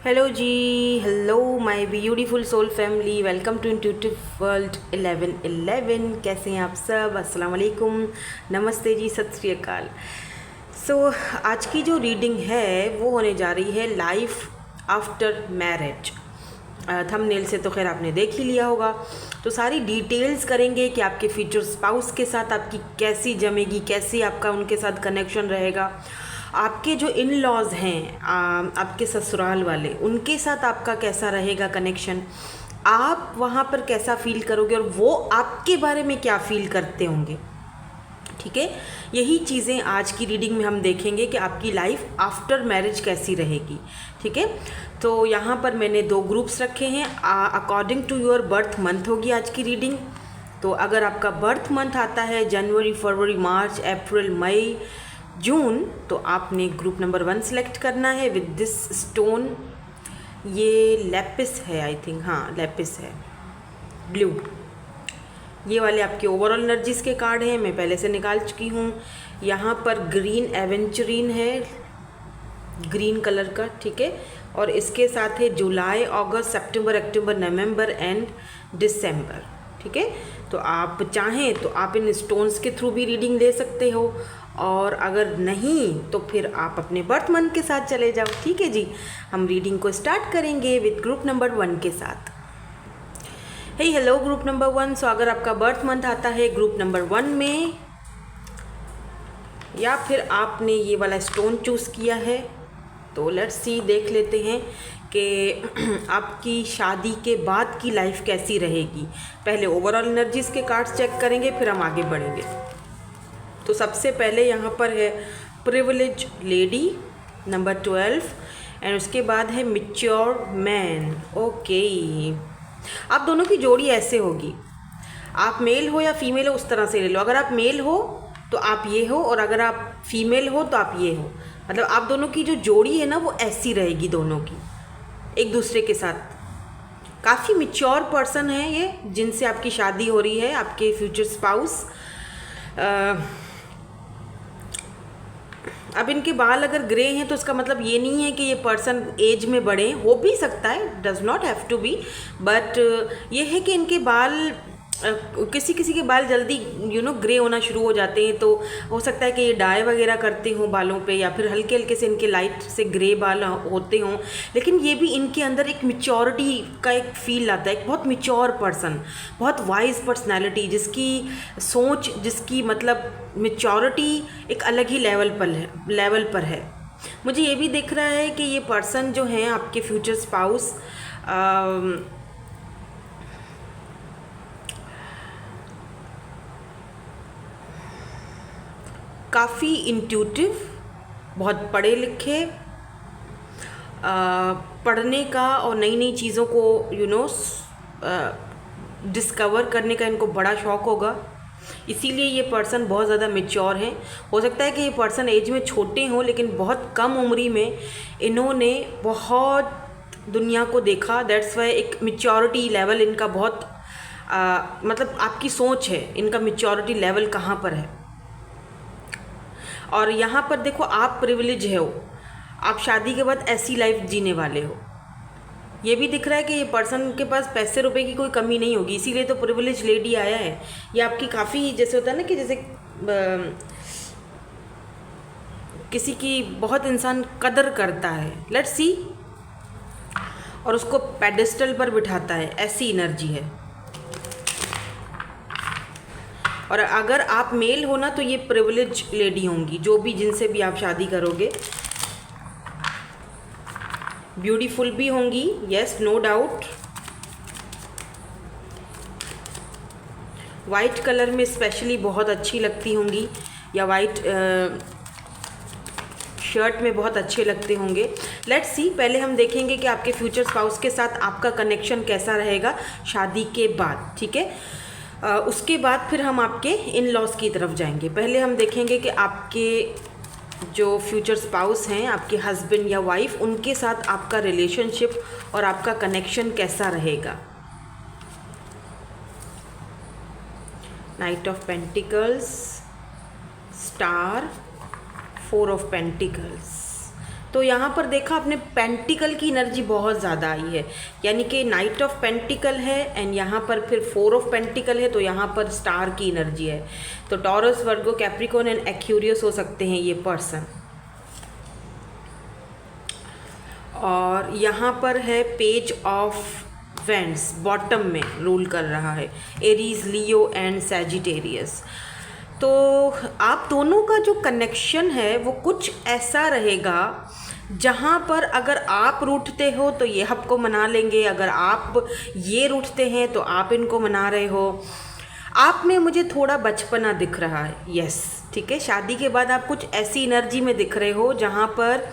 Hello जी। Hello my beautiful soul family, welcome to intuitive world 1111। कैसे हैं आप सब? अस्सलाम वालेकुम, नमस्ते जी, सत श्री अकाल। सो आज की जो रीडिंग है वो होने जा रही है लाइफ आफ्टर मैरिज। थंबनेल से तो खैर आपने देख ही लिया होगा। तो सारी डिटेल्स करेंगे कि आपके फ्यूचर स्पाउस के साथ आपकी कैसी जमेगी, कैसी आपका उनके साथ कनेक्शन रहेगा, आपके जो इन लॉज हैं आपके ससुराल वाले, उनके साथ आपका कैसा रहेगा कनेक्शन, आप वहाँ पर कैसा फील करोगे और वो आपके बारे में क्या फील करते होंगे। ठीक है, यही चीज़ें आज की रीडिंग में हम देखेंगे कि आपकी लाइफ आफ्टर मैरिज कैसी रहेगी। ठीक है, तो यहाँ पर मैंने 2 ग्रुप्स रखे हैं। According to your birth month होगी आज की रीडिंग। तो अगर आपका बर्थ मंथ आता है जनवरी, फरवरी, मार्च, अप्रैल, मई, जून, तो आपने ग्रुप नंबर 1 सेलेक्ट करना है विद दिस स्टोन। ये लेपिस है, आई थिंक, हाँ लेपिस है, ब्लू। ये वाले आपके ओवरऑल एनर्जीज के कार्ड हैं, मैं पहले से निकाल चुकी हूँ। यहाँ पर ग्रीन एवेंचुरीन है, ग्रीन कलर का। ठीक है, और इसके साथ है जुलाई, अगस्त, सितंबर, अक्टूबर, नवंबर एंड दिसंबर। ठीक है, तो आप चाहें तो आप इन स्टोन्स के थ्रू भी रीडिंग ले सकते हो, और अगर नहीं तो फिर आप अपने बर्थ मंथ के साथ चले जाओ। ठीक है जी, हम रीडिंग को स्टार्ट करेंगे विद ग्रुप नंबर 1 के साथ। हे हेलो ग्रुप नंबर 1। सो अगर आपका बर्थ मंथ आता है ग्रुप नंबर 1 में, या फिर आपने ये वाला स्टोन चूज़ किया है, तो लेट्स सी, देख लेते हैं कि आपकी शादी के बाद की लाइफ कैसी रहेगी। पहले ओवरऑल एनर्जीज के कार्ड्स चेक करेंगे, फिर हम आगे बढ़ेंगे। तो सबसे पहले यहाँ पर है प्रिविलेज लेडी नंबर 12, एंड उसके बाद है मैच्योर मैन। ओके, आप दोनों की जोड़ी ऐसे होगी, आप मेल हो या फीमेल हो उस तरह से ले लो। अगर आप मेल हो तो आप ये हो, और अगर आप फीमेल हो तो आप ये हो। मतलब आप दोनों की जो जोड़ी है ना वो ऐसी रहेगी, दोनों की एक दूसरे के साथ। काफ़ी मैच्योर पर्सन है ये जिनसे आपकी शादी हो रही है, आपके फ्यूचर स्पाउस। अब इनके बाल अगर ग्रे हैं तो इसका मतलब ये नहीं है कि ये पर्सन एज में बड़े हैं, हो भी सकता है, does not have to be, but ये है कि इनके बाल किसी किसी के बाल जल्दी ग्रे होना शुरू हो जाते हैं। तो हो सकता है कि ये डाई वगैरह करते हों बालों पे, या फिर हल्के हल्के से इनके लाइट से ग्रे बाल होते हों, लेकिन ये भी इनके अंदर एक मैच्योरिटी का एक फील आता है। एक बहुत मैच्योर पर्सन, बहुत वाइज पर्सनैलिटी, जिसकी सोच, जिसकी मतलब मैच्योरिटी एक अलग ही लेवल पर है। मुझे ये भी दिख रहा है कि ये पर्सन जो हैं आपके फ्यूचर स्पाउस, काफ़ी इंट्यूटिव, बहुत पढ़े लिखे, पढ़ने का और नई नई चीज़ों को डिस्कवर करने का इनको बड़ा शौक़ होगा। इसीलिए ये पर्सन बहुत ज़्यादा मैच्योर हैं। हो सकता है कि ये पर्सन एज में छोटे हों, लेकिन बहुत कम उम्री में इन्होंने बहुत दुनिया को देखा। दैट्स वाई एक मैच्योरिटी लेवल इनका बहुत मतलब आपकी सोच है, इनका मैच्योरिटी लेवल कहाँ पर है। और यहाँ पर देखो, आप प्रिविलेज हो, आप शादी के बाद ऐसी लाइफ जीने वाले हो। ये भी दिख रहा है कि ये पर्सन के पास पैसे रुपए की कोई कमी नहीं होगी, इसीलिए तो प्रिविलेज लेडी आया है। ये आपकी काफ़ी, जैसे होता है ना कि जैसे किसी की बहुत इंसान कदर करता है, लेट्स सी, और उसको पेडेस्टल पर बिठाता है, ऐसी एनर्जी है। और अगर आप मेल हो ना तो ये प्रिविलेज लेडी होंगी, जो भी जिनसे भी आप शादी करोगे। ब्यूटीफुल भी होंगी, yes, no doubt. White colour में स्पेशली बहुत अच्छी लगती होंगी, या वाइट शर्ट में बहुत अच्छे लगते होंगे। लेट्स सी, पहले हम देखेंगे कि आपके फ्यूचर स्पाउस के साथ आपका कनेक्शन कैसा रहेगा शादी के बाद। ठीक है, उसके बाद फिर हम आपके इन लॉज की तरफ जाएंगे। पहले हम देखेंगे कि आपके जो फ्यूचर स्पाउस हैं, आपके हस्बैंड या वाइफ, उनके साथ आपका रिलेशनशिप और आपका कनेक्शन कैसा रहेगा। Night of pentacles, star, 4 of pentacles. तो यहाँ पर देखा आपने पेंटिकल की एनर्जी बहुत ज़्यादा आई है, यानी कि नाइट ऑफ पेंटिकल है एंड यहाँ पर फिर 4 ऑफ पेंटिकल है, तो यहाँ पर स्टार की एनर्जी है। तो taurus, Virgo, Capricorn and Aquarius हो सकते हैं ये पर्सन। और यहाँ पर है पेज ऑफ वेंड्स, बॉटम में रूल कर रहा है, एरीज, लियो एंड सैजिटेरियस। तो आप दोनों का जो कनेक्शन है वो कुछ ऐसा रहेगा जहाँ पर अगर आप रूठते हो तो ये आपको मना लेंगे, अगर आप ये रूठते हैं तो आप इनको मना रहे हो। आप में मुझे थोड़ा बचपना दिख रहा है, यस, ठीक है। शादी के बाद आप कुछ ऐसी एनर्जी में दिख रहे हो जहाँ पर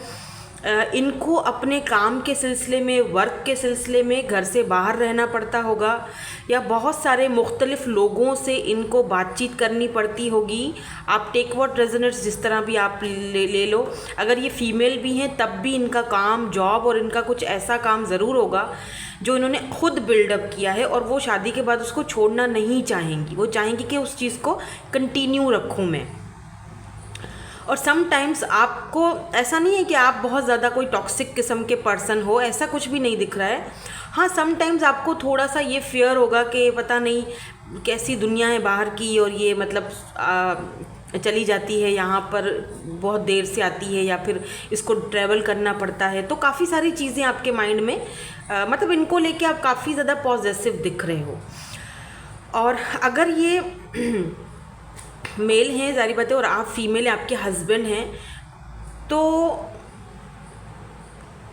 इनको अपने काम के सिलसिले में, वर्क के सिलसिले में घर से बाहर रहना पड़ता होगा, या बहुत सारे मुख्तलिफ लोगों से इनको बातचीत करनी पड़ती होगी। आप टेक व्हाट रेजोनेट्स जिस तरह भी आप ले लो। अगर ये फीमेल भी हैं तब भी इनका काम, जॉब और इनका कुछ ऐसा काम ज़रूर होगा जो इन्होंने खुद बिल्डअप किया है और वो शादी के बाद उसको छोड़ना नहीं चाहेंगी। वो चाहेंगी कि उस चीज़ को कंटिन्यू रखूँ मैं। और समटाइम्स आपको ऐसा नहीं है कि आप बहुत ज़्यादा कोई टॉक्सिक किस्म के पर्सन हो, ऐसा कुछ भी नहीं दिख रहा है। हाँ, समटाइम्स आपको थोड़ा सा ये फियर होगा कि पता नहीं कैसी दुनिया है बाहर की, और ये मतलब चली जाती है यहाँ पर, बहुत देर से आती है, या फिर इसको ट्रैवल करना पड़ता है। तो काफ़ी सारी चीज़ें आपके माइंड में मतलब इनको लेके आप काफ़ी ज़्यादा पॉजिटिव दिख रहे हो। और अगर ये मेल हैं ज़ाहिर बात है और आप फीमेल है, आपके हस्बैंड हैं, तो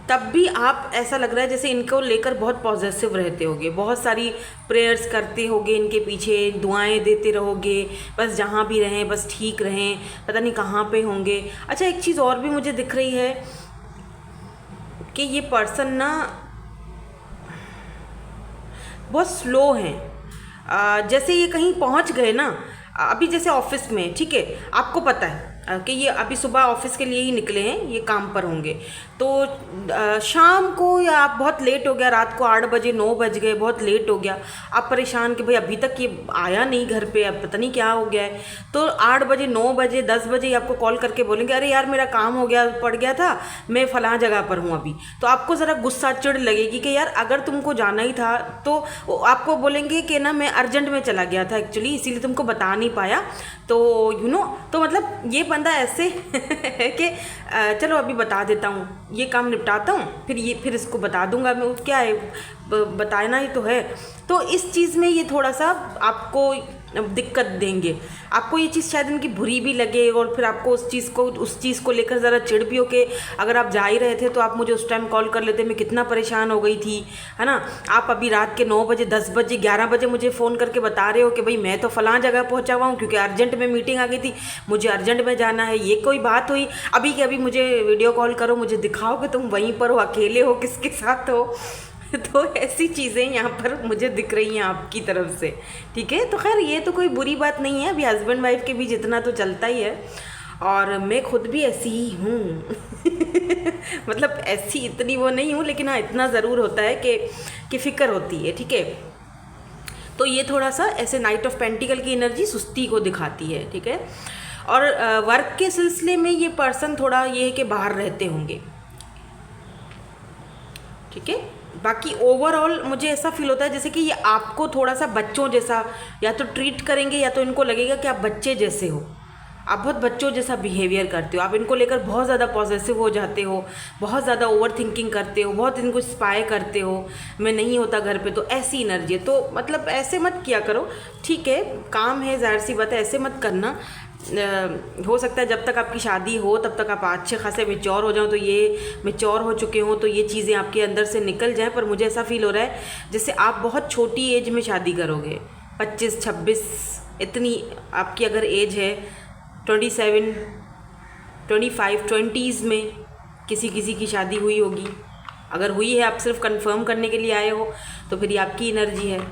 तब भी आप ऐसा लग रहा है जैसे इनको लेकर बहुत पॉजिटिव रहते होगे, बहुत सारी प्रेयर्स करते होगे, इनके पीछे दुआएं देते रहोगे, बस जहाँ भी रहें बस ठीक रहें, पता नहीं कहाँ पे होंगे। अच्छा, एक चीज़ और भी मुझे दिख रही है कि ये पर्सन ना बहुत स्लो हैं। जैसे ये कहीं पहुँच गए ना, अभी जैसे ऑफिस में, ठीक है, आपको पता है कि ये अभी सुबह ऑफिस के लिए ही निकले हैं, ये काम पर होंगे, तो शाम को या आप बहुत लेट हो गया, रात को 8 बजे 9 बज गए, बहुत लेट हो गया, आप परेशान कि भाई अभी तक ये आया नहीं घर पे, अब पता नहीं क्या हो गया है। तो 8 बजे 9 बजे 10 बजे आपको कॉल करके बोलेंगे अरे यार मेरा काम हो गया, पड़ गया था, मैं फ़लाँ जगह पर हूँ अभी। तो आपको ज़रा गुस्सा चिढ़ लगेगी कि यार अगर तुमको जाना ही था, तो आपको बोलेंगे कि ना मैं अर्जेंट में चला गया था एक्चुअली, इसीलिए तुमको बता नहीं पाया। तो तो मतलब ये बंदा ऐसे है कि चलो अभी बता देता हूँ, ये काम निपटाता हूँ, फिर इसको बता दूंगा मैं, क्या है बताना ही तो है। तो इस चीज़ में ये थोड़ा सा आपको दिक्कत देंगे, आपको ये चीज़ शायद इनकी बुरी भी लगे, और फिर आपको उस चीज़ को लेकर ज़रा चिढ़ भी हो कि अगर आप जा ही रहे थे तो आप मुझे उस टाइम कॉल कर लेते, मैं कितना परेशान हो गई थी, है ना। आप अभी रात के 9 बजे 10 बजे 11 बजे मुझे फ़ोन करके बता रहे हो कि भाई मैं तो फ़लाँ जगह पहुँचा हुआ हूँ क्योंकि अर्जेंट में मीटिंग आ गई थी, मुझे अर्जेंट में जाना है। ये कोई बात हुई अभी कि अभी मुझे वीडियो कॉल करो, मुझे दिखाओ कि तुम वहीं पर हो, अकेले हो, किसके साथ हो। तो ऐसी चीज़ें यहाँ पर मुझे दिख रही हैं आपकी तरफ से, ठीक है। तो खैर ये तो कोई बुरी बात नहीं है, अभी हस्बैंड वाइफ के बीच इतना तो चलता ही है, और मैं खुद भी ऐसी ही हूँ मतलब ऐसी इतनी वो नहीं हूँ, लेकिन हाँ इतना ज़रूर होता है कि फ़िक्र होती है, ठीक है। तो ये थोड़ा सा ऐसे नाइट ऑफ पेंटिकल की एनर्जी सुस्ती को दिखाती है, ठीक है। और वर्क के सिलसिले में ये पर्सन थोड़ा ये है कि बाहर रहते होंगे, ठीक है। बाकी ओवरऑल मुझे ऐसा फील होता है जैसे कि ये आपको थोड़ा सा बच्चों जैसा या तो ट्रीट करेंगे, या तो इनको लगेगा कि आप बच्चे जैसे हो, आप बहुत बच्चों जैसा बिहेवियर करते हो, आप इनको लेकर बहुत ज़्यादा पॉजिटिव हो जाते हो, बहुत ज़्यादा ओवर थिंकिंग करते हो, बहुत इनको स्पाई करते हो, मैं नहीं होता घर पे, तो ऐसी एनर्जी है। तो मतलब ऐसे मत किया करो, ठीक है, काम है, जाहिर सी बात है, ऐसे मत करना। हो सकता है जब तक आपकी शादी हो तब तक आप अच्छे खासे मैच्योर हो जाओ, तो ये मैच्योर हो चुके हो तो ये चीज़ें आपके अंदर से निकल जाएं। पर मुझे ऐसा फील हो रहा है जैसे आप बहुत छोटी एज में शादी करोगे, 25-26 इतनी आपकी अगर एज है, 27, 25, 20s में किसी की शादी हुई होगी। अगर हुई है, आप सिर्फ कंफर्म करने के लिए आए हो, तो फिर ये आपकी एनर्जी है।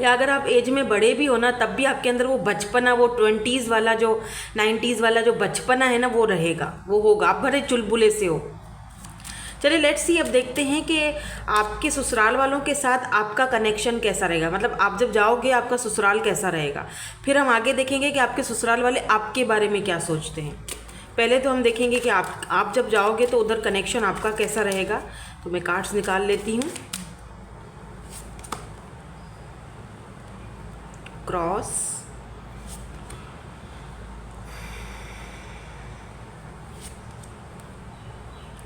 या अगर आप एज में बड़े भी हो ना, तब भी आपके अंदर वो बचपना, वो 20s वाला जो 90s वाला जो बचपना है ना, वो रहेगा, वो होगा, आप भरे चुलबुले से हो। चलिए लेट्स सी, अब देखते हैं कि आपके ससुराल वालों के साथ आपका कनेक्शन कैसा रहेगा, मतलब आप जब जाओगे आपका ससुराल कैसा रहेगा। फिर हम आगे देखेंगे कि आपके ससुराल वाले आपके बारे में क्या सोचते हैं, पहले तो हम देखेंगे कि आप जब जाओगे तो उधर कनेक्शन आपका कैसा रहेगा। तो मैं कार्ड्स निकाल लेती हूँ। Cross,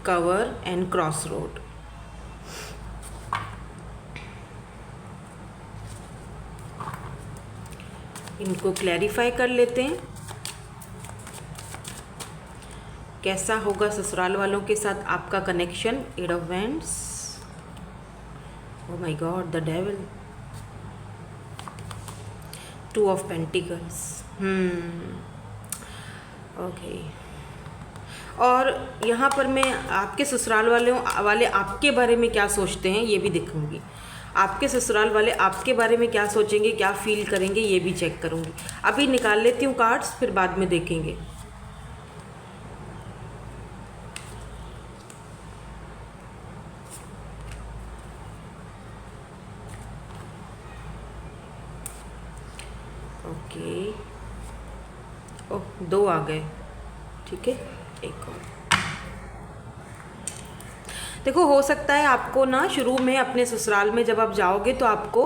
cover and cross road. इनको क्लैरिफाई कर लेते हैं, कैसा होगा ससुराल वालों के साथ आपका connection. Eight of wands, oh my God, the devil, two of pentacles. Okay. और यहाँ पर मैं आपके ससुराल वाले आपके बारे में क्या सोचते हैं ये भी देखूँगी। आपके ससुराल वाले आपके बारे में क्या सोचेंगे, क्या फील करेंगे, ये भी चेक करूँगी। अभी निकाल लेती हूँ कार्ड्स, फिर बाद में देखेंगे। ओके, ओह 2 आ गए, ठीक है। एक और देखो, हो सकता है आपको ना शुरू में अपने ससुराल में जब आप जाओगे तो आपको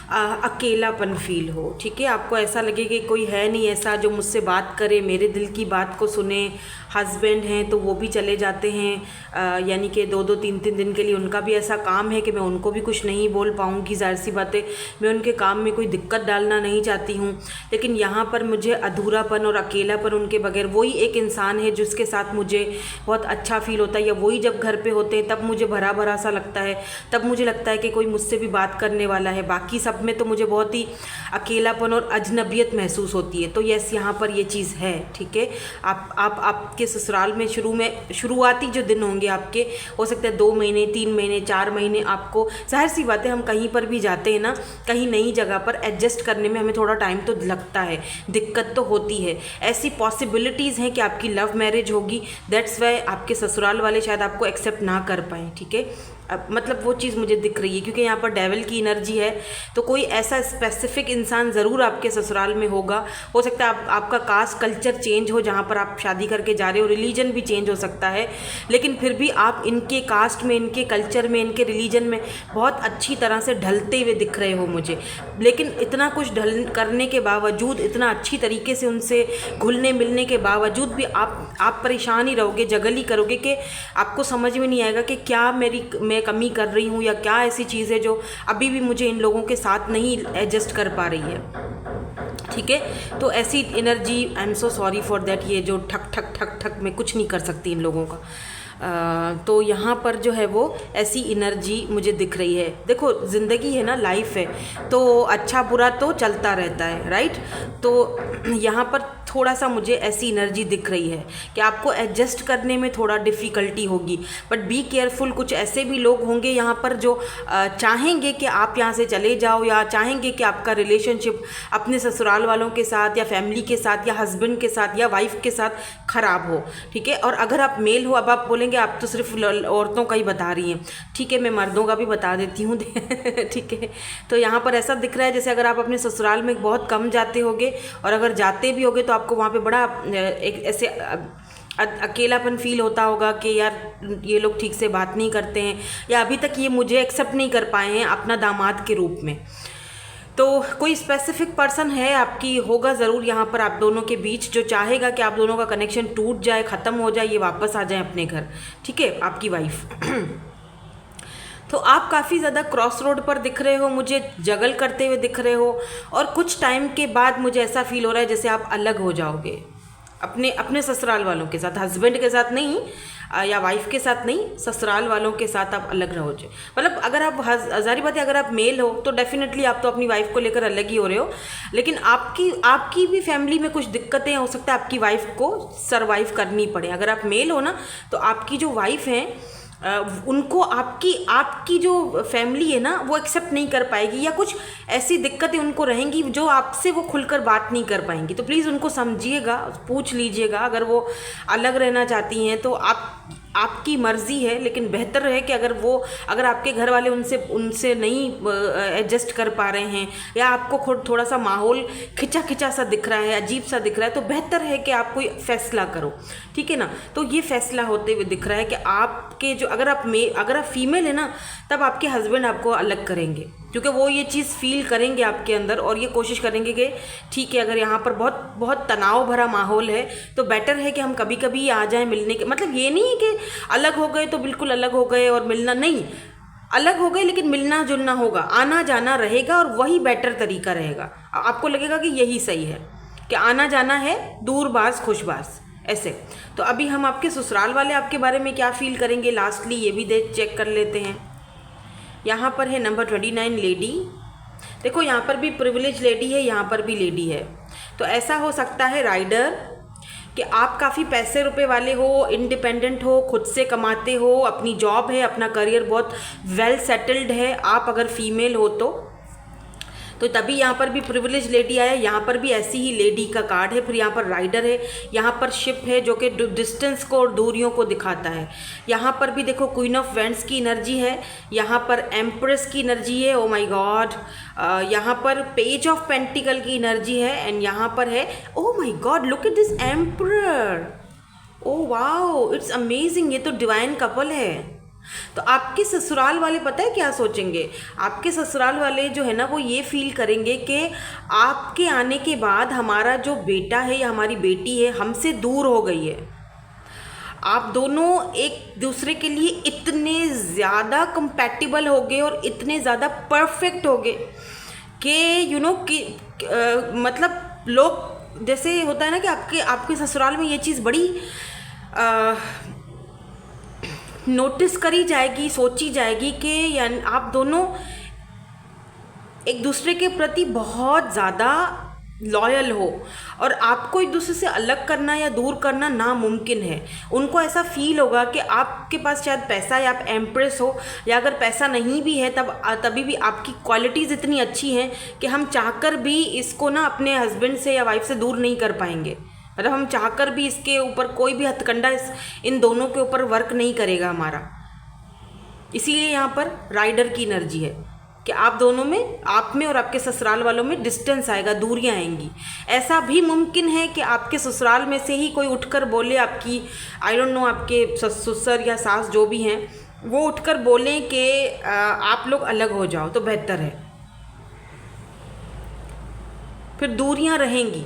अकेलापन फील हो, ठीक है। आपको ऐसा लगे कि कोई है नहीं ऐसा जो मुझसे बात करे, मेरे दिल की बात को सुने। हस्बैंड हैं तो वो भी चले जाते हैं, यानी कि 2-2 3-3 दिन के लिए। उनका भी ऐसा काम है कि मैं उनको भी कुछ नहीं बोल पाऊँगी, ज़ाहिर सी बात है। मैं उनके काम में कोई दिक्कत डालना नहीं चाहती हूँ, लेकिन यहाँ पर मुझे अधूरापन और अकेलापन उनके बगैर, वही एक इंसान है जिसके साथ मुझे बहुत अच्छा फील होता है, या वही जब घर पे होते हैं तब मुझे भरा भरा सा लगता है। तब मुझे लगता है कि कोई मुझसे भी बात करने वाला है। बाकी सब में तो मुझे बहुत ही अकेलापन और अजनबियत महसूस होती है। तो यस, यहाँ पर ये चीज़ है, ठीक है। आपके ससुराल में शुरुआती जो दिन होंगे आपके, हो सकता है 2 महीने, 3 महीने, 4 महीने, आपको ज़ाहिर सी बात है, हम कहीं पर भी जाते हैं ना, कहीं नई जगह पर एडजस्ट करने में हमें थोड़ा टाइम तो लगता है, दिक्कत तो होती है। ऐसी पॉसिबिलिटीज़ हैं कि आपकी लव मैरिज होगी, दैट्स वाई आपके ससुराल वाले शायद आपको एक्सेप्ट ना कर पाएँ, ठीक है। मतलब वो चीज़ मुझे दिख रही है, क्योंकि यहाँ पर डेविल की एनर्जी है। तो कोई ऐसा स्पेसिफिक इंसान ज़रूर आपके ससुराल में होगा। हो सकता है आपका कास्ट कल्चर चेंज हो, जहाँ पर आप शादी करके जा रहे हो, रिलीजन भी चेंज हो सकता है, लेकिन फिर भी आप इनके कास्ट में, इनके कल्चर में, इनके रिलीजन में बहुत अच्छी तरह से ढलते हुए दिख रहे हो मुझे। लेकिन इतना कुछ ढल करने के बावजूद, इतना अच्छी तरीके से उनसे घुलने मिलने के बावजूद भी आप परेशान ही रहोगे, जगल ही करोगे कि आपको समझ में नहीं आएगा कि क्या मैं कमी कर रही हूँ, या क्या ऐसी चीज़ है जो अभी भी मुझे इन लोगों के साथ नहीं एडजस्ट कर पा रही है, ठीक है। तो ऐसी energy, I am so sorry for that, ये जो ठक ठक ठक ठक मैं कुछ नहीं कर सकती इन लोगों का। तो यहाँ पर जो है वो ऐसी एनर्जी मुझे दिख रही है। देखो, ज़िंदगी है ना, लाइफ है, तो अच्छा बुरा तो चलता रहता है, राइट। तो यहाँ पर थोड़ा सा मुझे ऐसी एनर्जी दिख रही है कि आपको एडजस्ट करने में थोड़ा डिफ़िकल्टी होगी, बट बी केयरफुल। कुछ ऐसे भी लोग होंगे यहाँ पर जो चाहेंगे कि आप यहाँ से चले जाओ, या चाहेंगे कि आपका रिलेशनशिप अपने ससुराल वालों के साथ, या फैमिली के साथ, या हस्बैंड के साथ, या वाइफ के साथ ख़राब हो, ठीक है। और अगर आप मेल हो, अब आप बोलेंगे आप तो सिर्फ औरतों का ही बता रही हैं, ठीक है, मैं मर्दों का भी बता देती हूँ ठीक है। तो यहाँ पर ऐसा दिख रहा है जैसे अगर आप अपने ससुराल में बहुत कम जाते होगे, और अगर जाते भी होगे तो आपको वहाँ पे बड़ा एक ऐसे अकेलापन फील होता होगा कि यार ये लोग ठीक से बात नहीं करते हैं, या अभी तक ये मुझे एक्सेप्ट नहीं कर पाए हैं अपना दामाद के रूप में। तो कोई स्पेसिफिक पर्सन है आपकी, होगा ज़रूर यहाँ पर आप दोनों के बीच, जो चाहेगा कि आप दोनों का कनेक्शन टूट जाए, ख़त्म हो जाए, ये वापस आ जाए अपने घर, ठीक है, आपकी वाइफ। तो आप काफ़ी ज़्यादा क्रॉस रोड पर दिख रहे हो, मुझे जगल करते हुए दिख रहे हो, और कुछ टाइम के बाद मुझे ऐसा फील हो रहा है जैसे आप अलग हो जाओगे अपने ससुराल वालों के साथ, हस्बैंड के साथ नहीं, या वाइफ के साथ नहीं, ससुराल वालों के साथ आप अलग रहोगे। मतलब अगर आप, हज़ारी बात है, अगर आप मेल हो तो डेफिनेटली आप तो अपनी वाइफ को लेकर अलग ही हो रहे हो, लेकिन आपकी भी फैमिली में कुछ दिक्कतें हो सकता है आपकी वाइफ को सरवाइव करनी पड़े। अगर आप मेल हो ना, तो आपकी जो वाइफ हैं उनको आपकी जो फैमिली है ना वो एक्सेप्ट नहीं कर पाएगी, या कुछ ऐसी दिक्कतें उनको रहेंगी जो आपसे वो खुलकर बात नहीं कर पाएंगी। तो प्लीज़ उनको समझिएगा, पूछ लीजिएगा। अगर वो अलग रहना चाहती हैं तो आपकी मर्ज़ी है, लेकिन बेहतर है कि अगर आपके घर वाले उनसे नहीं एडजस्ट कर पा रहे हैं, या आपको खुद थोड़ा सा माहौल खिंचा खिंचा सा दिख रहा है, अजीब सा दिख रहा है, तो बेहतर है कि आप कोई फ़ैसला करो, ठीक है ना। तो ये फ़ैसला होते हुए दिख रहा है कि आपके जो अगर आप फीमेल है ना, तब आपके हस्बैंड आपको अलग करेंगे, क्योंकि वो ये चीज़ फील करेंगे आपके अंदर और ये कोशिश करेंगे कि ठीक है, अगर यहाँ पर बहुत बहुत तनाव भरा माहौल है तो बेटर है कि हम कभी कभी आ जाएं मिलने के। मतलब ये नहीं है कि अलग हो गए तो बिल्कुल अलग हो गए और मिलना नहीं, अलग हो गए लेकिन मिलना जुलना होगा, आना जाना रहेगा, और वही बेटर तरीका रहेगा। आपको लगेगा कि यही सही है कि आना जाना है, दूरबाज खुशबाज ऐसे। तो अभी हम आपके ससुराल वाले आपके बारे में क्या फील करेंगे लास्टली ये भी चेक कर लेते हैं। यहाँ पर है नंबर 29 लेडी। देखो यहाँ पर भी प्रिविलेज लेडी है, यहाँ पर भी लेडी है। तो ऐसा हो सकता है राइडर कि आप काफ़ी पैसे रुपए वाले हो, इंडिपेंडेंट हो, खुद से कमाते हो, अपनी जॉब है, अपना करियर बहुत वेल सेटल्ड है, आप अगर फीमेल हो तो तभी यहाँ पर भी प्रिविलेज लेडी आया। यहाँ पर भी ऐसी ही लेडी का कार्ड है, फिर यहाँ पर राइडर है, यहाँ पर शिप है जो कि डिस्टेंस को और दूरियों को दिखाता है। यहाँ पर भी देखो क्वीन ऑफ वेंड्स की एनर्जी है, यहाँ पर एम्प्रेस की एनर्जी है, ओ माय गॉड, यहाँ पर पेज ऑफ पेंटिकल की एनर्जी है, एंड यहाँ पर है oh my God look at this emperor, oh wow it's amazing, ये तो डिवाइन कपल है। तो आपके ससुराल वाले पता है क्या सोचेंगे, आपके ससुराल वाले जो है ना वो ये फील करेंगे कि आपके आने के बाद हमारा जो बेटा है या हमारी बेटी है हमसे दूर हो गई है। आप दोनों एक दूसरे के लिए इतने ज़्यादा कंपैटिबल हो गए और इतने ज़्यादा परफेक्ट हो गए कि यू नो कि मतलब लोग जैसे होता है ना कि आपके ससुराल में ये चीज़ बड़ी नोटिस करी जाएगी, सोची जाएगी कि आप दोनों एक दूसरे के प्रति बहुत ज़्यादा लॉयल हो, और आपको एक दूसरे से अलग करना या दूर करना नामुमकिन है। उनको ऐसा फील होगा कि आपके पास शायद पैसा या आप एम्प्रेस हो, या अगर पैसा नहीं भी है तभी भी आपकी क्वालिटीज़ इतनी अच्छी हैं कि हम चाहकर भी इसको ना अपने हस्बैंड से या वाइफ से दूर नहीं कर पाएंगे। मतलब हम चाहकर भी इसके ऊपर कोई भी हथकंडा इन दोनों के ऊपर वर्क नहीं करेगा हमारा। इसीलिए यहाँ पर राइडर की एनर्जी है कि आप दोनों में, आप में और आपके ससुराल वालों में डिस्टेंस आएगा, दूरियां आएंगी। ऐसा भी मुमकिन है कि आपके ससुराल में से ही कोई उठकर बोले, आपकी आई डोंट नो आपके ससुर या सास जो भी हैं वो उठकर बोलें कि आप लोग अलग हो जाओ तो बेहतर है, फिर दूरियां रहेंगी,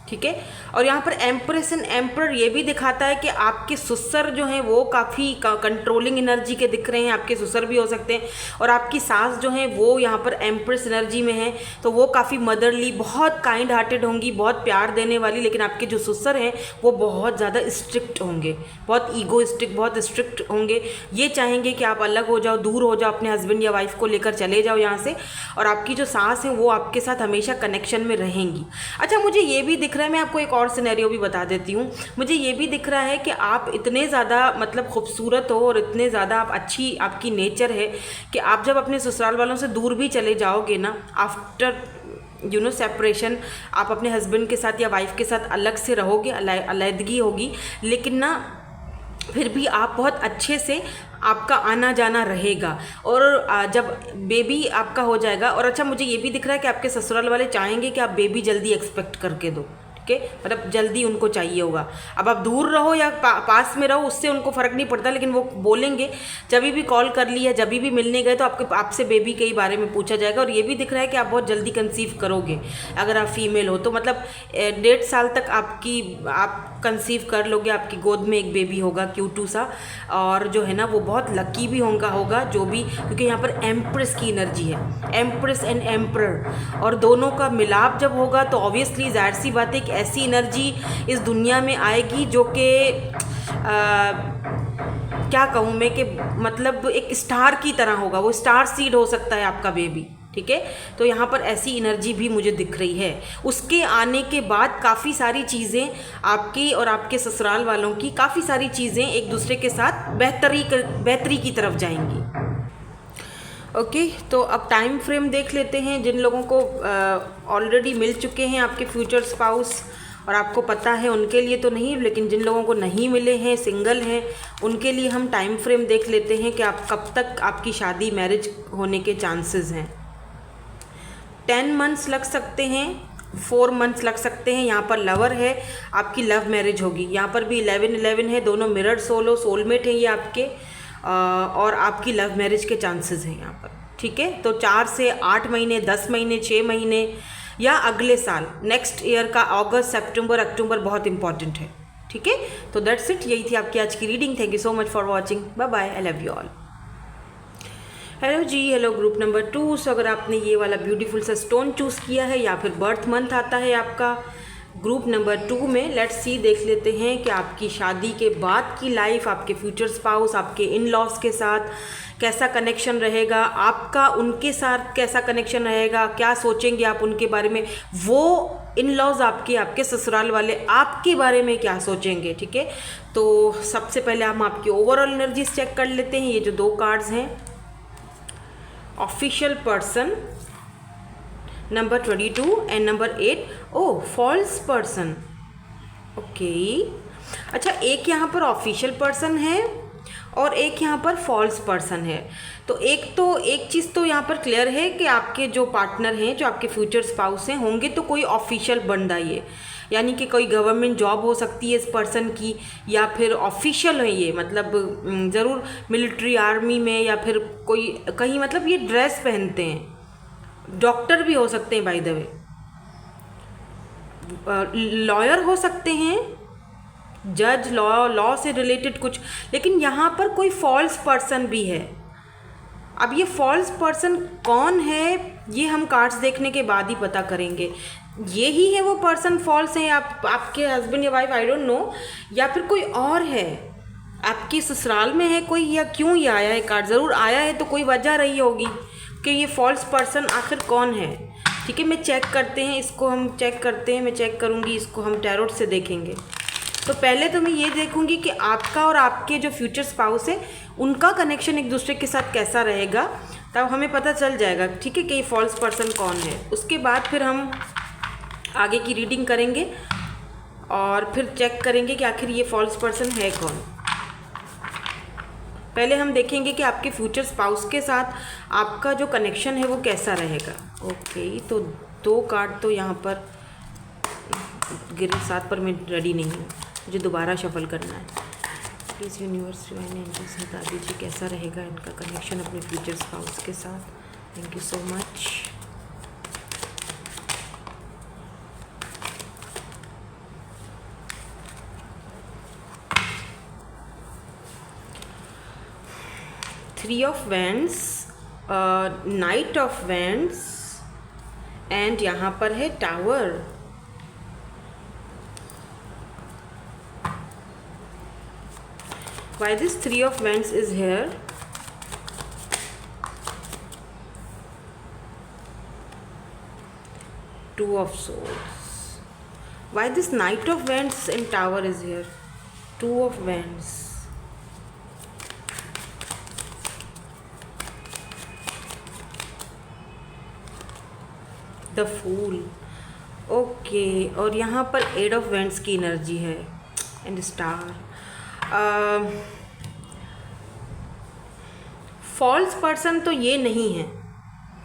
ठीक है। और यहाँ पर एम्प्रेस एंड एम्परर ये भी दिखाता है कि आपके ससुर जो हैं वो काफ़ी कंट्रोलिंग एनर्जी के दिख रहे हैं, आपके ससुर भी हो सकते हैं, और आपकी सास जो हैं वो यहाँ पर एम्प्रेस एनर्जी में हैं, तो वो काफ़ी मदरली, बहुत काइंड हार्टेड होंगी, बहुत प्यार देने वाली। लेकिन आपके जो ससुर हैं वो बहुत ज़्यादा स्ट्रिक्ट होंगे, बहुत ईगोइस्टिक, बहुत स्ट्रिक्ट होंगे, ये चाहेंगे कि आप अलग हो जाओ, दूर हो जाओ, अपने हस्बैंड या वाइफ को लेकर चले जाओ यहाँ से। और आपकी जो सास हैं वो आपके साथ हमेशा कनेक्शन में रहेंगी। अच्छा, मुझे ये भी दिख रहा है, मैं आपको एक और सिनेरियो भी बता देती हूँ। मुझे ये भी दिख रहा है कि आप इतने ज़्यादा मतलब खूबसूरत हो और इतने ज़्यादा आप अच्छी आपकी नेचर है कि आप जब अपने ससुराल वालों से दूर भी चले जाओगे ना, आफ्टर सेपरेशन, आप अपने हस्बैंड के साथ या वाइफ के साथ अलग से रहोगे, अलहदगी होगी, लेकिन ना फिर भी आप बहुत अच्छे से आपका आना जाना रहेगा। और जब बेबी आपका हो जाएगा, और अच्छा मुझे ये भी दिख रहा है कि आपके ससुराल वाले चाहेंगे कि आप बेबी जल्दी एक्सपेक्ट करके दो, ठीक है, मतलब जल्दी उनको चाहिए होगा। अब आप दूर रहो या पास में रहो उससे उनको फ़र्क नहीं पड़ता, लेकिन वो बोलेंगे जब भी कॉल कर लिया, जब भी मिलने गए तो आपसे बेबी के बारे में पूछा जाएगा। और ये भी दिख रहा है कि आप बहुत जल्दी कंसीव करोगे अगर आप फीमेल हो तो, मतलब 1.5 साल तक आप कंसीव कर लोगे, आपकी गोद में एक बेबी होगा क्यूटू सा, और जो है ना वो बहुत लकी भी होगा जो भी, क्योंकि यहाँ पर एम्प्रेस की एनर्जी है, एम्प्रेस एंड एम्परर, और दोनों का मिलाप जब होगा तो ऑब्वियसली जाहिर सी बात है कि ऐसी एनर्जी इस दुनिया में आएगी जो कि क्या कहूँ मैं कि मतलब एक स्टार की तरह होगा, वो स्टार सीड हो सकता है आपका बेबी, ठीक है। तो यहाँ पर ऐसी एनर्जी भी मुझे दिख रही है। उसके आने के बाद काफ़ी सारी चीज़ें आपकी और आपके ससुराल वालों की, काफ़ी सारी चीज़ें एक दूसरे के साथ बेहतरी की तरफ जाएंगी। ओके, तो अब टाइम फ्रेम देख लेते हैं। जिन लोगों को ऑलरेडी मिल चुके हैं आपके फ्यूचर स्पाउस, और आपको पता है उनके लिए तो नहीं, लेकिन जिन लोगों को नहीं मिले हैं, सिंगल हैं, उनके लिए हम टाइम फ्रेम देख लेते हैं कि आप कब तक आपकी शादी मैरिज होने के चांसेस हैं। 10 मंथ्स लग सकते हैं, 4 मंथ्स लग सकते हैं। यहाँ पर लवर है, आपकी लव मैरिज होगी। यहाँ पर भी 11-11 है, दोनों मिरर सोल हो, सोलमेट हैं ये आपके, और आपकी लव मैरिज के चांसेस हैं यहाँ पर। ठीक है, तो 4 से 8 महीने, 10 महीने, 6 महीने या अगले साल नेक्स्ट ईयर का अगस्त, सितंबर, अक्टूबर बहुत इंपॉर्टेंट है। ठीक है, तो दैट्स इट, यही थी आपकी आज की reading. Thank you so much for watching, bye bye, I love you all. Hello जी, हेलो ग्रुप नंबर 2। सो अगर आपने ये वाला ब्यूटीफुल सा स्टोन चूज़ किया है या फिर बर्थ मंथ आता है आपका ग्रुप नंबर 2 में, लेट्स सी, देख लेते हैं कि आपकी शादी के बाद की लाइफ, आपके फ्यूचर स्पाउस, आपके इन लॉज के साथ कैसा कनेक्शन रहेगा, आपका उनके साथ कैसा कनेक्शन रहेगा, क्या सोचेंगे आप उनके बारे में, वो इन लॉज आपके ससुराल वाले आपके बारे में क्या सोचेंगे। ठीक है, तो सबसे पहले हम आपकी ओवरऑल एनर्जीज चेक कर लेते हैं। ये जो 2 कार्ड्स हैं, official person number 22 and number 8, oh false person. Okay, अच्छा, एक यहाँ पर ऑफिशियल पर्सन है और एक यहाँ पर फॉल्स पर्सन है। तो एक चीज़ तो यहाँ पर क्लियर है कि आपके जो पार्टनर हैं, जो आपके फ्यूचर स्पाउस हैं, होंगे तो कोई ऑफिशियल बंदा, ये यानी कि कोई गवर्नमेंट जॉब हो सकती है इस पर्सन की, या फिर ऑफिशियल है ये, मतलब ज़रूर मिलिट्री, आर्मी में, या फिर कोई कहीं, मतलब ये ड्रेस पहनते हैं। डॉक्टर भी हो सकते हैं बाय द वे, लॉयर हो सकते हैं, जज, लॉ से रिलेटेड कुछ, लेकिन यहाँ पर कोई फॉल्स पर्सन भी है। अब ये फॉल्स पर्सन कौन है, ये हम कार्ड्स देखने के बाद ही पता करेंगे। ये ही है वो पर्सन, फॉल्स है, आपके हस्बैंड या वाइफ, आई डोंट नो, या फिर कोई और है, आपके ससुराल में है कोई, या क्यों ये आया है कार्ड, ज़रूर आया है तो कोई वजह रही होगी कि ये फॉल्स पर्सन आखिर कौन है। ठीक है, मैं चेक करते हैं इसको, हम चेक करते हैं, मैं चेक करूँगी इसको, हम टैरोट से देखेंगे। तो पहले तो मैं ये देखूंगी कि आपका और आपके जो फ्यूचर स्पाउस है उनका कनेक्शन एक दूसरे के साथ कैसा रहेगा, तब हमें पता चल जाएगा। ठीक है, कि ये फॉल्स पर्सन कौन है। उसके बाद फिर हम आगे की रीडिंग करेंगे और फिर चेक करेंगे कि आखिर ये फॉल्स पर्सन है कौन। पहले हम देखेंगे कि आपके फ्यूचर स्पाउस के साथ आपका जो कनेक्शन है वो कैसा रहेगा। ओके, तो 2 कार्ड तो यहाँ पर गिरे, 7 पर मैं रेडी नहीं हूँ, मुझे दोबारा शफल करना है। प्लीज़ यूनिवर्स डिवाइन एंजल्स बता दीजिए कैसा रहेगा इनका कनेक्शन अपने फ्यूचर स्पाउस के साथ। Thank you so much. Three of wands, night of wands, and यहाँ पर है tower. Why this 3 of Wands is here? Two of Swords. Why this Knight of Wands and Tower is here? 2 of Wands. The Fool. Okay, और यहाँ पर 8 of Wands की energy है and star. False person तो ये नहीं है,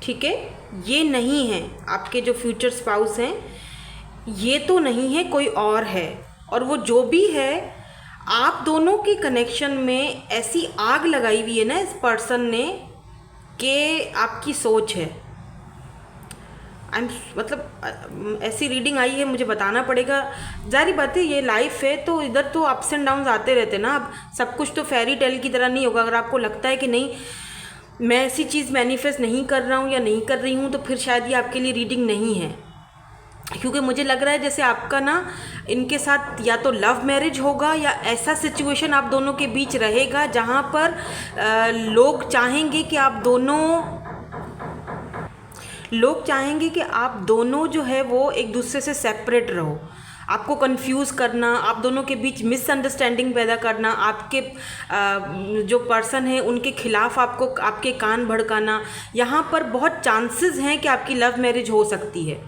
ठीक है, ये नहीं है आपके जो फ्यूचर स्पाउस हैं, ये तो नहीं है, कोई और है। और वो जो भी है, आप दोनों के कनेक्शन में ऐसी आग लगाई हुई है ना इस पर्सन ने कि आपकी सोच है। मतलब ऐसी रीडिंग आई है, मुझे बताना पड़ेगा। जारी बात है, ये लाइफ है तो इधर तो अप्स एंड डाउन्स आते रहते ना। अब सब कुछ तो फेरी टेल की तरह नहीं होगा। अगर आपको लगता है कि नहीं मैं ऐसी चीज़ मैनिफेस्ट नहीं कर रहा हूँ या नहीं कर रही हूँ, तो फिर शायद ये आपके लिए रीडिंग नहीं है। क्योंकि मुझे लग रहा है जैसे आपका ना इनके साथ या तो लव मैरिज होगा या ऐसा सिचुएशन आप दोनों के बीच रहेगा जहाँ पर लोग चाहेंगे कि आप दोनों जो है वो एक दूसरे से सेपरेट रहो। आपको कंफ्यूज करना, आप दोनों के बीच मिसअंडरस्टैंडिंग पैदा करना, आपके जो पर्सन है उनके खिलाफ आपके कान भड़काना, यहाँ पर बहुत चांसेस हैं कि आपकी लव मैरिज हो सकती है।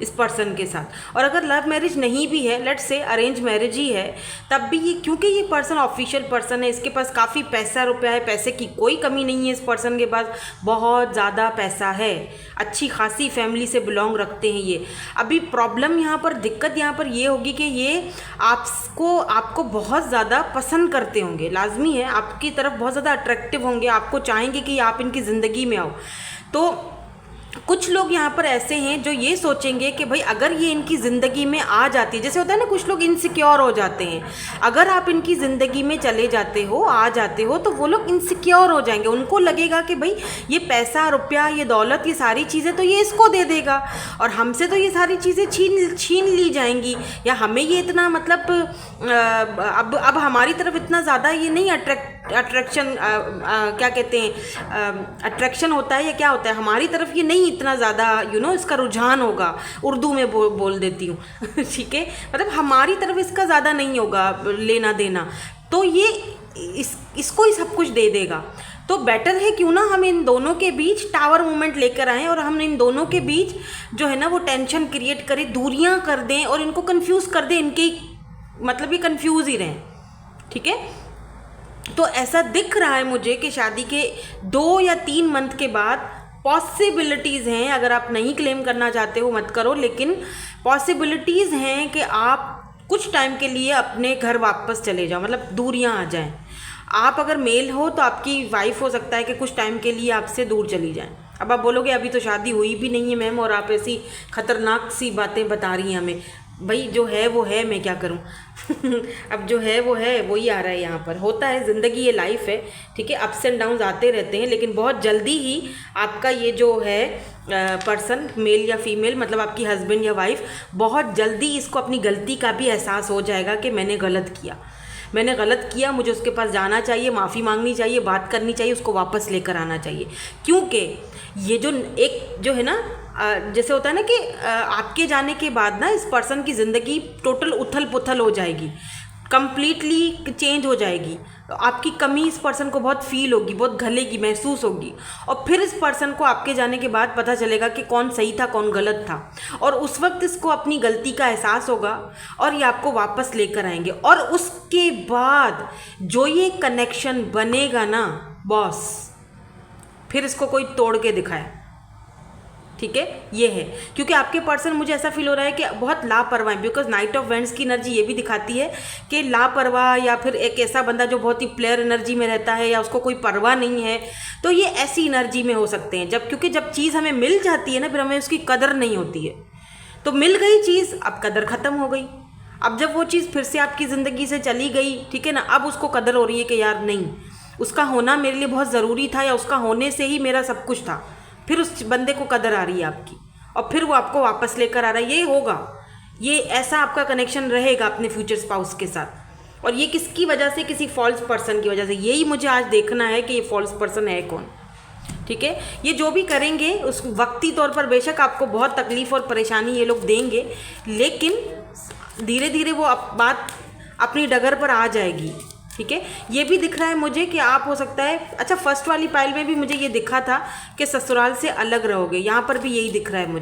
इस पर्सन के साथ। और अगर लव मैरिज नहीं भी है, लेट्स से अरेंज मैरिज ही है, तब भी ये, क्योंकि ये पर्सन ऑफिशियल पर्सन है, इसके पास काफ़ी पैसा रुपया है, पैसे की कोई कमी नहीं है, इस पर्सन के पास बहुत ज़्यादा पैसा है, अच्छी खासी फैमिली से बिलोंग रखते हैं ये। अभी प्रॉब्लम यहाँ पर, दिक्कत यहाँ पर ये होगी कि ये आपको बहुत ज़्यादा पसंद करते होंगे, लाजमी है, आपकी तरफ बहुत ज़्यादा अट्रैक्टिव होंगे, आपको चाहेंगे कि आप इनकी ज़िंदगी में आओ। तो कुछ लोग यहाँ पर ऐसे हैं जो ये सोचेंगे कि भाई अगर ये इनकी ज़िंदगी में आ जाती है, जैसे होता है ना कुछ लोग इनसिक्योर हो जाते हैं, अगर आप इनकी ज़िंदगी में चले जाते हो, आ जाते हो, तो वो लोग इनसिक्योर हो जाएंगे, उनको लगेगा कि भाई ये पैसा रुपया, ये दौलत, ये सारी चीज़ें तो ये इसको दे देगा और हमसे तो ये सारी चीज़ें छीन ली जाएंगी, या हमें ये इतना मतलब अब हमारी तरफ इतना ज़्यादा ये नहीं अट्रैक्शन क्या कहते हैं, अट्रैक्शन होता है या क्या होता है, हमारी तरफ ये नहीं इतना ज़्यादा इसका रुझान होगा, उर्दू में बोल देती हूँ ठीक है, मतलब हमारी तरफ इसका ज़्यादा नहीं होगा लेना देना, तो ये इसको ही सब कुछ दे देगा। तो बेटर है क्यों ना हम इन दोनों के बीच टावर मूवमेंट लेकर आएँ और हम इन दोनों के बीच जो है ना वो टेंशन क्रिएट करें, दूरियां कर दें और इनको कंफ्यूज कर दें, इनके मतलब ये कंफ्यूज ही रहें, ठीक है। तो ऐसा दिख रहा है मुझे कि शादी के 2 या 3 मंथ के बाद पॉसिबिलिटीज़ हैं, अगर आप नहीं क्लेम करना चाहते हो मत करो, लेकिन पॉसिबिलिटीज़ हैं कि आप कुछ टाइम के लिए अपने घर वापस चले जाओ, मतलब दूरियां आ जाएं। आप अगर मेल हो तो आपकी वाइफ हो सकता है कि कुछ टाइम के लिए आपसे दूर चली जाएं। अब आप बोलोगे अभी तो शादी हुई भी नहीं है मैम और आप ऐसी खतरनाक सी बातें बता रही हैं हमें। भाई जो है वो है, मैं क्या करूं अब जो है वो है, वही आ रहा है, यहाँ पर होता है, ज़िंदगी ये लाइफ है, ठीक है, अप्स एंड डाउन्स आते रहते हैं, लेकिन बहुत जल्दी ही आपका ये जो है पर्सन, मेल या फीमेल, मतलब आपकी हस्बैंड या वाइफ, बहुत जल्दी इसको अपनी गलती का भी एहसास हो जाएगा कि मैंने गलत किया, मुझे उसके पास जाना चाहिए, माफ़ी मांगनी चाहिए, बात करनी चाहिए, उसको वापस लेकर आना चाहिए। क्योंकि ये जो एक जो है ना जैसे होता है ना कि आपके जाने के बाद ना इस पर्सन की ज़िंदगी टोटल उथल पुथल हो जाएगी, कंप्लीटली चेंज हो जाएगी, तो आपकी कमी इस पर्सन को बहुत फील होगी, बहुत घलेगी, महसूस होगी, और फिर इस पर्सन को आपके जाने के बाद पता चलेगा कि कौन सही था कौन गलत था, और उस वक्त इसको अपनी गलती का एहसास होगा और ये आपको वापस लेकर आएंगे। और उसके बाद जो ये कनेक्शन बनेगा ना बॉस, फिर इसको कोई तोड़ के दिखाए, ठीक है, ये है। क्योंकि आपके पर्सन, मुझे ऐसा फील हो रहा है कि बहुत लापरवाह है, बिकॉज नाइट ऑफ वेंट्स की एनर्जी ये भी दिखाती है कि लापरवाह, या फिर एक ऐसा बंदा जो बहुत ही प्लेयर एनर्जी में रहता है या उसको कोई परवाह नहीं है, तो ये ऐसी एनर्जी में हो सकते हैं। क्योंकि जब चीज़ हमें मिल जाती है ना, फिर हमें उसकी कदर नहीं होती है। तो मिल गई चीज़, अब कदर ख़त्म हो गई। अब जब वो चीज़ फिर से आपकी ज़िंदगी से चली गई, ठीक है ना, अब उसको कदर हो रही है कि यार नहीं, उसका होना मेरे लिए बहुत ज़रूरी था, या उसका होने से ही मेरा सब कुछ था। फिर उस बंदे को कदर आ रही है आपकी, और फिर वो आपको वापस लेकर आ रहा है। ये होगा, ये ऐसा आपका कनेक्शन रहेगा अपने फ्यूचर स्पाउस के साथ। और ये किसकी वजह से? किसी फॉल्स पर्सन की वजह से। यही मुझे आज देखना है कि ये फॉल्स पर्सन है कौन, ठीक है। ये जो भी करेंगे उस वक्ती तौर पर बेशक आपको बहुत तकलीफ़ और परेशानी ये लोग देंगे, लेकिन धीरे धीरे वो बात अपनी डगर पर आ जाएगी, ठीक है। ये भी दिख रहा है मुझे कि आप हो सकता है, अच्छा फर्स्ट वाली पाइल में भी मुझे ये दिखा था कि ससुराल से अलग रहोगे, यहाँ पर भी यही दिख रहा है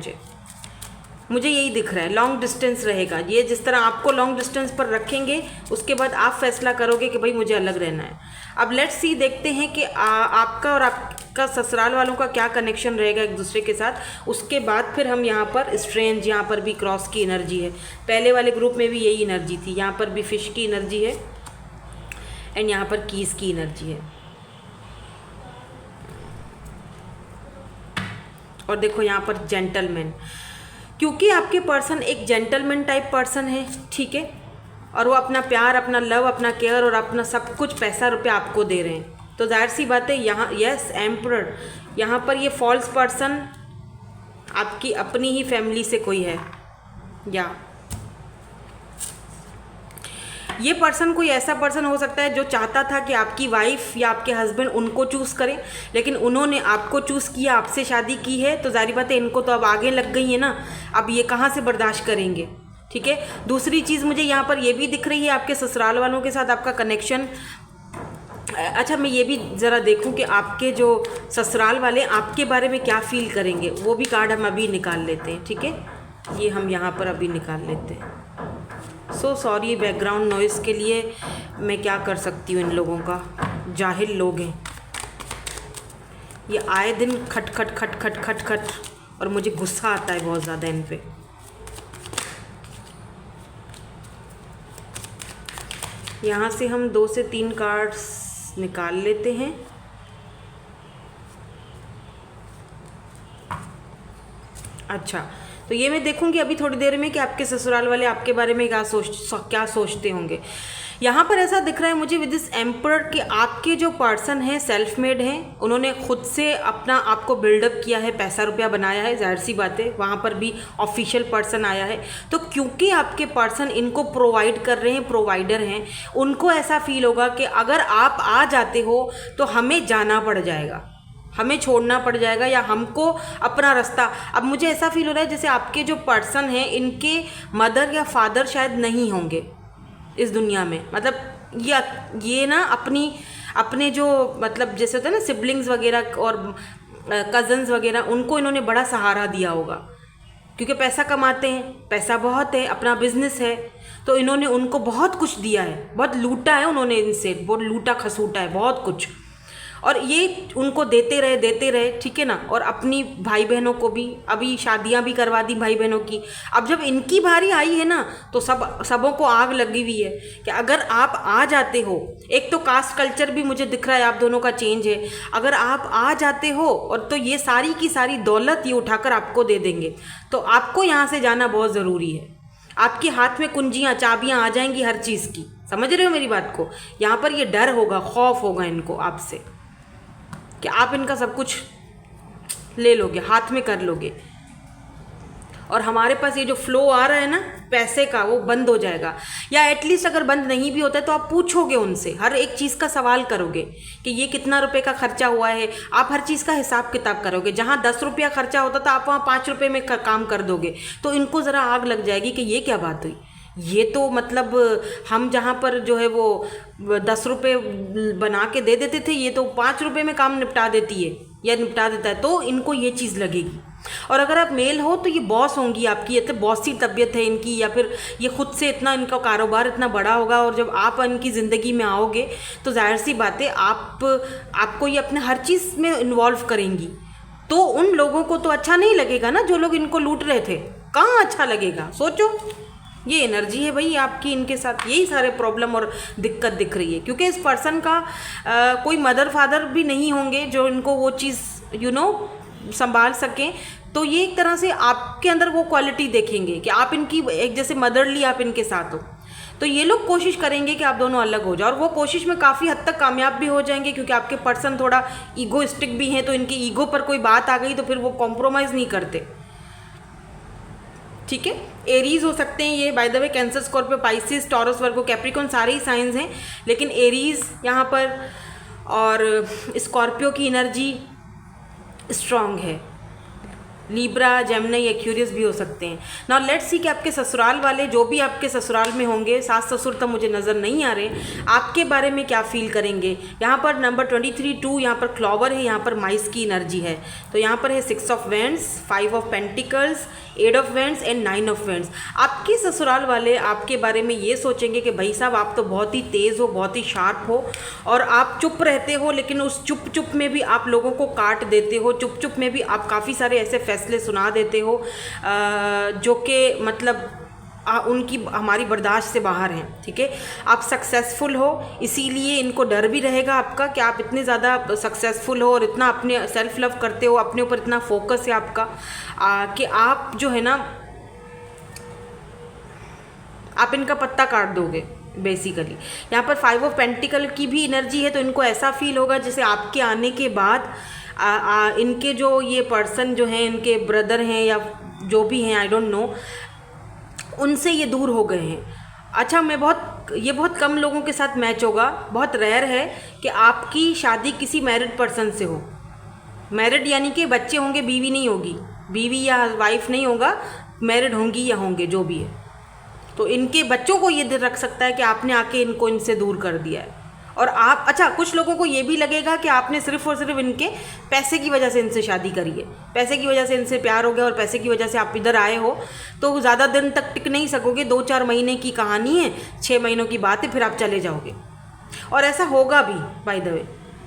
मुझे यही दिख रहा है, लॉन्ग डिस्टेंस रहेगा। ये जिस तरह आपको लॉन्ग डिस्टेंस पर रखेंगे, उसके बाद आप फैसला करोगे कि भाई मुझे अलग रहना है। अब लेट्स सी, देखते हैं कि आपका और आपका ससुराल वालों का क्या कनेक्शन रहेगा एक दूसरे के साथ। उसके बाद फिर हम यहाँ पर स्ट्रेंज, यहाँ पर भी क्रॉस की एनर्जी है, पहले वाले ग्रुप में भी यही एनर्जी थी, यहाँ पर भी फिश की एनर्जी है, एंड यहाँ पर कीज की एनर्जी है। और देखो यहाँ पर जेंटलमैन, क्योंकि आपके पर्सन एक जेंटलमैन टाइप पर्सन है, ठीक है, और वो अपना प्यार, अपना लव, अपना केयर और अपना सब कुछ पैसा रुपया आपको दे रहे हैं, तो जाहिर सी बात है यहाँ यस एम्परर, यहाँ पर ये फॉल्स पर्सन आपकी अपनी ही फैमिली से कोई है, या ये पर्सन कोई ऐसा पर्सन हो सकता है जो चाहता था कि आपकी वाइफ या आपके हस्बैंड उनको चूज़ करें, लेकिन उन्होंने आपको चूज़ किया, आपसे शादी की है, तो जाहिर बात है इनको तो अब आगे लग गई है ना, अब ये कहाँ से बर्दाश्त करेंगे, ठीक है। दूसरी चीज़ मुझे यहाँ पर ये भी दिख रही है, आपके ससुराल वालों के साथ आपका कनेक्शन। अच्छा, मैं ये भी ज़रा देखूं कि आपके जो ससुराल वाले आपके बारे में क्या फील करेंगे, वो भी कार्ड हम अभी निकाल लेते हैं, ठीक है। ये हम यहाँ पर अभी निकाल लेते हैं। सो सॉरी बैकग्राउंड नॉइज़ के लिए, मैं क्या कर सकती हूँ इन लोगों का, जाहिल लोग हैं ये, आए दिन खट खट खट खट खट खट, और मुझे गुस्सा आता है बहुत ज़्यादा इन पे। यहाँ से हम 2 से 3 कार्ड्स निकाल लेते हैं। अच्छा, तो ये मैं देखूंगी अभी थोड़ी देर में कि आपके ससुराल वाले आपके बारे में क्या सोचते होंगे। यहाँ पर ऐसा दिख रहा है मुझे विद दिस एम्पर कि आपके जो पर्सन हैं सेल्फ मेड हैं, उन्होंने खुद से अपना आपको बिल्डअप किया है, पैसा रुपया बनाया है, जाहिर सी बात है वहाँ पर भी ऑफिशियल पर्सन आया है। तो क्योंकि आपके पर्सन इनको प्रोवाइड कर रहे हैं, प्रोवाइडर हैं, उनको ऐसा फील होगा कि अगर आप आ जाते हो तो हमें जाना पड़ जाएगा, हमें छोड़ना पड़ जाएगा, या हमको अपना रास्ता। अब मुझे ऐसा फील हो रहा है जैसे आपके जो पर्सन हैं इनके मदर या फादर शायद नहीं होंगे इस दुनिया में, मतलब ये ना अपने जो मतलब जैसे होता है ना सिबलिंग्स वगैरह और कज़न्स वगैरह, उनको इन्होंने बड़ा सहारा दिया होगा क्योंकि पैसा कमाते हैं, पैसा बहुत है, अपना बिजनेस है, तो इन्होंने उनको बहुत कुछ दिया है, बहुत लूटा है उन्होंने इनसे, बहुत लूटा खसूटा है बहुत कुछ, और ये उनको देते रहे, ठीक है ना। और अपनी भाई बहनों को भी अभी शादियां भी करवा दी भाई बहनों की। अब जब इनकी बारी आई है ना तो सबों को आग लगी हुई है कि अगर आप आ जाते हो, एक तो कास्ट कल्चर भी मुझे दिख रहा है आप दोनों का चेंज है, अगर आप आ जाते हो और तो ये सारी की सारी दौलत ये उठाकर आपको दे देंगे, तो आपको यहाँ से जाना बहुत ज़रूरी है। आपके हाथ में कुंजियाँ चाबियाँ आ जाएंगी हर चीज़ की, समझ रहे हो मेरी बात को। यहाँ पर ये डर होगा, खौफ होगा इनको आपसे कि आप इनका सब कुछ ले लोगे, हाथ में कर लोगे, और हमारे पास ये जो फ्लो आ रहा है ना पैसे का वो बंद हो जाएगा। या एटलीस्ट अगर बंद नहीं भी होता है तो आप पूछोगे उनसे, हर एक चीज़ का सवाल करोगे कि ये कितना रुपए का खर्चा हुआ है, आप हर चीज़ का हिसाब किताब करोगे। जहाँ 10 रुपया खर्चा होता था आप वहाँ 5 रुपये में काम कर दोगे, तो इनको ज़रा आग लग जाएगी कि ये क्या बात हुई, ये तो मतलब हम जहाँ पर जो है वो 10 रुपये बना के दे देते थे, ये तो 5 रुपये में काम निपटा देती है या निपटा देता है, तो इनको ये चीज़ लगेगी। और अगर आप मेल हो तो ये बॉस होंगी आपकी, या तो बॉसी तबीयत है इनकी, या फिर ये खुद से इतना इनका कारोबार इतना बड़ा होगा, और जब आप इनकी ज़िंदगी में आओगे तो जाहिर सी बात है आपको ये अपने हर चीज़ में इन्वॉल्व करेंगी। तो उन लोगों को तो अच्छा नहीं लगेगा ना, जो लोग इनको लूट रहे थे, कहाँ अच्छा लगेगा, सोचो। ये एनर्जी है भाई आपकी इनके साथ, यही सारे प्रॉब्लम और दिक्कत दिख रही है, क्योंकि इस पर्सन का कोई मदर फादर भी नहीं होंगे जो इनको वो चीज़ संभाल सकें। तो ये एक तरह से आपके अंदर वो क्वालिटी देखेंगे कि आप इनकी एक जैसे मदरली आप इनके साथ हो, तो ये लोग कोशिश करेंगे कि आप दोनों अलग हो जाओ, और वो कोशिश में काफ़ी हद तक कामयाब भी हो जाएंगे, क्योंकि आपके पर्सन थोड़ा ईगोइस्टिक भी हैं, तो इनकी ईगो पर कोई बात आ गई तो फिर वो कॉम्प्रोमाइज़ नहीं करते, ठीक है। एरीज हो सकते हैं ये, by the way cancer, Scorpio, Pisces, taurus, Virgo, Capricorn सारे ही साइंस हैं, लेकिन एरीज यहाँ पर और स्कॉर्पियो की एनर्जी स्ट्रांग है। लीब्रा, जेमिनी, एक्यूरियस भी हो सकते हैं। नाउ लेट्स सी कि आपके ससुराल वाले, जो भी आपके ससुराल में होंगे, सास ससुर तो मुझे नज़र नहीं आ रहे, आपके बारे में क्या फील करेंगे। यहाँ पर नंबर 23, 2, यहाँ पर क्लॉवर है, यहाँ पर माइस की एनर्जी है। तो यहाँ पर है 6 of vends, 5 of pentacles, 8 of vends and 9 of vends. आपके ससुराल वाले आपके बारे में ये सोचेंगे कि भाई साहब आप तो बहुत ही तेज़ हो, बहुत ही शार्प हो, और आप चुप रहते हो, लेकिन उस चुप में भी आप लोगों को काट देते हो, चुप में भी आप काफ़ी सारे ऐसे फैसले सुना देते हो जो कि मतलब उनकी हमारी बर्दाश्त से बाहर हैं, ठीक है। आप सक्सेसफुल हो, इसीलिए इनको डर भी रहेगा आपका कि आप इतने ज़्यादा सक्सेसफुल हो और इतना अपने सेल्फ लव करते हो, अपने ऊपर इतना फोकस है आपका कि आप जो है ना आप इनका पत्ता काट दोगे बेसिकली। यहाँ पर 5 ऑफ पेंटिकल की भी एनर्जी है, तो इनको ऐसा फील होगा जैसे आपके आने के बाद इनके जो ये पर्सन जो हैं, इनके ब्रदर हैं या जो भी हैं, आई डोंट नो, उनसे ये दूर हो गए हैं। अच्छा, ये बहुत कम लोगों के साथ मैच होगा, बहुत रेयर है कि आपकी शादी किसी मैरिड पर्सन से हो। मैरिड यानी कि बच्चे होंगे, बीवी नहीं होगी, बीवी या वाइफ नहीं होगा, मैरिड होंगी या होंगे जो भी है। तो इनके बच्चों को ये दिल रख सकता है कि आपने आके इनको इनसे दूर कर दिया है, और आप, अच्छा कुछ लोगों को ये भी लगेगा कि आपने सिर्फ और सिर्फ इनके पैसे की वजह से इनसे शादी करी है, पैसे की वजह से इनसे प्यार हो गया और पैसे की वजह से आप इधर आए हो, तो ज़्यादा दिन तक टिक नहीं सकोगे। 2-4 महीने की कहानी है, 6 महीनों की बात है, फिर आप चले जाओगे। और ऐसा होगा भी बाय द वे,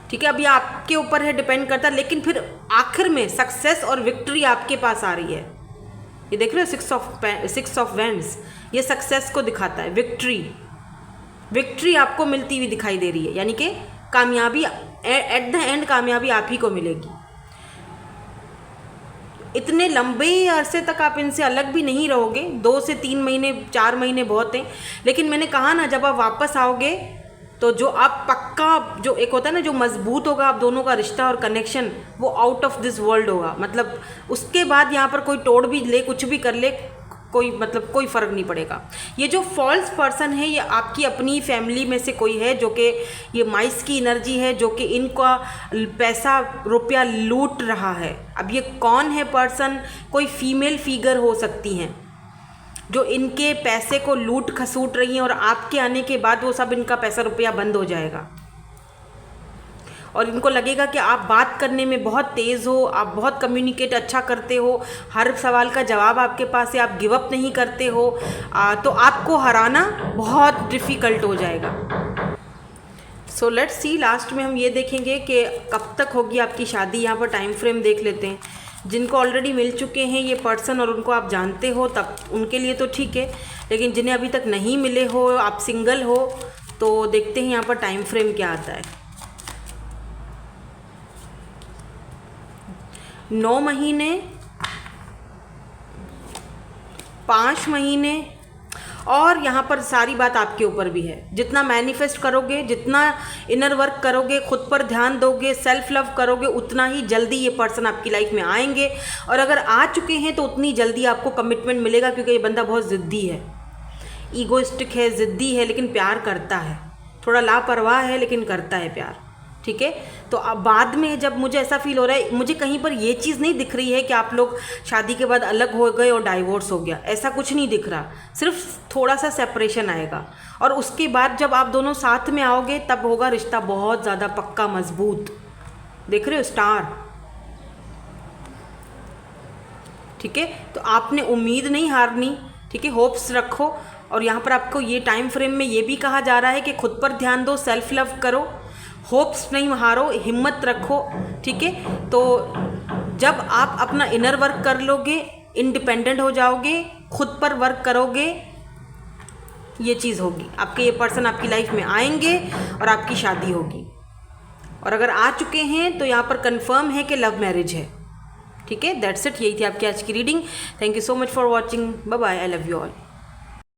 ठीक है। अभी आपके ऊपर है, डिपेंड करता है, लेकिन फिर आखिर में सक्सेस और विक्ट्री आपके पास आ रही है। ये देख रहे हो 6 ऑफ वैंड्स, ये सक्सेस को दिखाता है, विक्ट्री आपको मिलती हुई दिखाई दे रही है, यानी कि कामयाबी एट द एंड कामयाबी आप ही को मिलेगी। इतने लंबे अरसे तक आप इनसे अलग भी नहीं रहोगे, 2 से 3 महीने 4 महीने बहुत हैं, लेकिन मैंने कहा ना जब आप वापस आओगे तो जो आप पक्का, जो एक होता है ना जो मजबूत होगा आप दोनों का रिश्ता और कनेक्शन, वो आउट ऑफ दिस वर्ल्ड होगा। मतलब उसके बाद यहाँ पर कोई तोड़ भी ले, कुछ भी कर ले, कोई मतलब कोई फ़र्क नहीं पड़ेगा। ये जो फॉल्स पर्सन है ये आपकी अपनी फैमिली में से कोई है, जो कि ये माइस की एनर्जी है, जो कि इनका पैसा रुपया लूट रहा है। अब ये कौन है पर्सन? कोई फीमेल फिगर हो सकती हैं जो इनके पैसे को लूट खसूट रही हैं, और आपके आने के बाद वो सब इनका पैसा रुपया बंद हो जाएगा। और इनको लगेगा कि आप बात करने में बहुत तेज़ हो, आप बहुत कम्युनिकेट अच्छा करते हो, हर सवाल का जवाब आपके पास है, आप गिव अप नहीं करते हो, तो आपको हराना बहुत डिफ़िकल्ट हो जाएगा। सो लेट्स सी, लास्ट में हम ये देखेंगे कि कब तक होगी आपकी शादी। यहाँ पर टाइम फ्रेम देख लेते हैं। जिनको ऑलरेडी मिल चुके हैं ये पर्सन और उनको आप जानते हो, तब उनके लिए तो ठीक है, लेकिन जिन्हें अभी तक नहीं मिले हो, आप सिंगल हो, तो देखते हैं यहाँ पर टाइम फ्रेम क्या आता है। 9 महीने, 5 महीने, और यहाँ पर सारी बात आपके ऊपर भी है। जितना मैनिफेस्ट करोगे, जितना इनर वर्क करोगे, खुद पर ध्यान दोगे, सेल्फ लव करोगे, उतना ही जल्दी ये पर्सन आपकी लाइफ में आएंगे। और अगर आ चुके हैं तो उतनी जल्दी आपको कमिटमेंट मिलेगा, क्योंकि ये बंदा बहुत ज़िद्दी है, ईगोइस्टिक है, ज़िद्दी है, लेकिन प्यार करता है। थोड़ा लापरवाह है लेकिन करता है प्यार, ठीक है। तो अब बाद में जब मुझे ऐसा फील हो रहा है, मुझे कहीं पर ये चीज़ नहीं दिख रही है कि आप लोग शादी के बाद अलग हो गए और डाइवोर्स हो गया, ऐसा कुछ नहीं दिख रहा। सिर्फ थोड़ा सा सेपरेशन आएगा, और उसके बाद जब आप दोनों साथ में आओगे तब होगा रिश्ता बहुत ज़्यादा पक्का, मजबूत। देख रहे हो स्टार, ठीक है। तो आपने उम्मीद नहीं हारनी, ठीक है, होप्स रखो। और यहाँ पर आपको ये टाइम फ्रेम में ये भी कहा जा रहा है कि खुद पर ध्यान दो, सेल्फ लव करो, होप्स नहीं हारो, हिम्मत रखो, ठीक है। तो जब आप अपना इनर वर्क कर लोगे, इंडिपेंडेंट हो जाओगे, खुद पर वर्क करोगे, ये चीज़ होगी। आपके ये पर्सन आपकी लाइफ में आएंगे और आपकी शादी होगी। और अगर आ चुके हैं तो यहाँ पर कंफर्म है कि लव मैरिज है, ठीक है। दैट्स इट, यही थी आपकी आज की reading. Thank you so much for watching, bye bye, I love you all.